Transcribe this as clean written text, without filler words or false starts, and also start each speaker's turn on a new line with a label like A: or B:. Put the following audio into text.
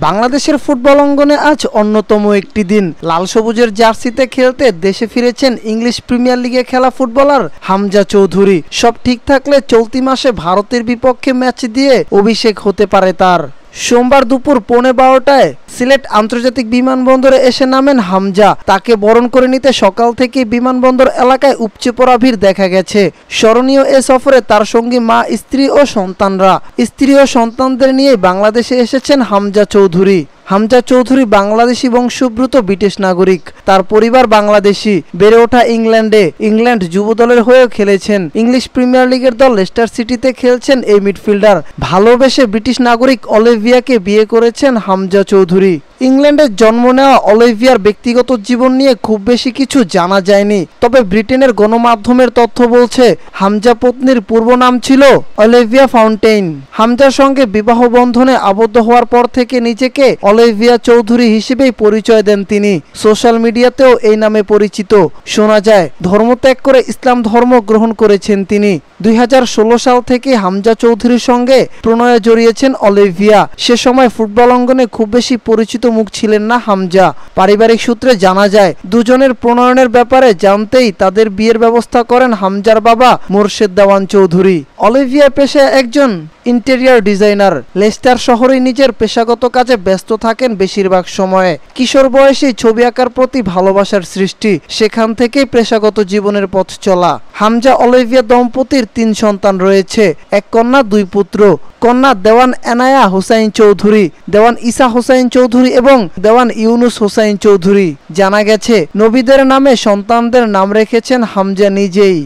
A: বাংলাদেশের ফুটবল অঙ্গনে আজ অন্যতম একটি দিন। লাল সবুজের জার্সিতে খেলতে দেশে ফিরেছেন ইংলিশ প্রিমিয়ার লিগে খেলা ফুটবলার হামজা চৌধুরী। সব ঠিক থাকলে চলতি মাসে ভারতের বিপক্ষে ম্যাচ দিয়ে অভিষেক হতে পারে তার। সোমবার দুপুর 12:15টায় সিলেট আন্তর্জাতিক বিমানবন্দরে এসে নামেন হামজা। তাকে বরণ করে নিতে সকাল থেকে বিমানবন্দর এলাকায় উপচে পড়া ভিড় দেখা গেছে। স্মরণীয় এ সফরে তার সঙ্গী মা, স্ত্রী ও সন্তানরা। স্ত্রী ও সন্তানদের নিয়ে বাংলাদেশে এসেছেন হামজা চৌধুরী। হামজা চৌধুরী বাংলাদেশি বংশোদ্ভূত ব্রিটিশ নাগরিক। তার পরিবার বাংলাদেশি। বেড়ে ওঠা ইংল্যান্ডে। ইংল্যান্ড যুব দলের হয়েও খেলেছেন। ইংলিশ প্রিমিয়ার লিগের দল লেস্টার সিটিতে খেলছেন এই মিডফিল্ডার। ভালোবেসে ব্রিটিশ নাগরিক অলিভিয়াকে বিয়ে করেছেন হামজা চৌধুরী। ইংল্যান্ডে জন্ম নেওয়া অলিভিয়ার ব্যক্তিগত জীবন নিয়ে খুব বেশি কিছু জানা যায়নি। তবে ব্রিটেনের গণমাধ্যমের তথ্য বলছে হামজা পত্নীর পূর্ব নাম ছিল অলিভিয়া ফাউন্টেইন। হামজার সঙ্গে বিবাহ বন্ধনে আবদ্ধ হওয়ার পর থেকে নিজেকে অলিভিয়া চৌধুরী হিসেবেই পরিচয় দেন তিনি। সোশ্যাল মিডিয়াতেও এই নামে পরিচিত। শোনা যায় ধর্মত্যাগ করে ইসলাম ধর্ম গ্রহণ করেছেন তিনি। 2016 সাল থেকে হামজা চৌধুরীর সঙ্গে প্রণয়ে জড়িয়েছেন অলিভিয়া। সে সময় ফুটবল অঙ্গনে খুব বেশি পরিচিত মুখ ছিলেন না হামজা। পারিবারিক সূত্রে জানা যায় দুজনের প্রণয়নের ব্যাপারে জানতেই তাদের বিয়ের ব্যবস্থা করেন হামজার বাবা মোর্শেদ দেওয়ান চৌধুরী। অলিভিয়া পেশায় একজন ইন্টেরিয়র ডিজাইনার। লেস্টার শহরে নিজের পেশাগত কাজে ব্যস্ত থাকেন বেশিরভাগ সময়ে। কিশোর বয়সেই ছবি আঁকার প্রতি ভালোবাসার সৃষ্টি। সেখান থেকেই পেশাগত জীবনের পথ চলা। হামজা অলিভিয়া দম্পতির 3 সন্তান রয়েছে, 1 কন্যা 2 পুত্র। কন্যা দেওয়ান এনায়া হোসাইন চৌধুরী, দেওয়ান ইসা হোসাইন চৌধুরী এবং দেওয়ান ইউনুস হোসাইন চৌধুরী। জানা গেছে নবীদের নামে সন্তানদের নাম রেখেছেন হামজা নিজেই।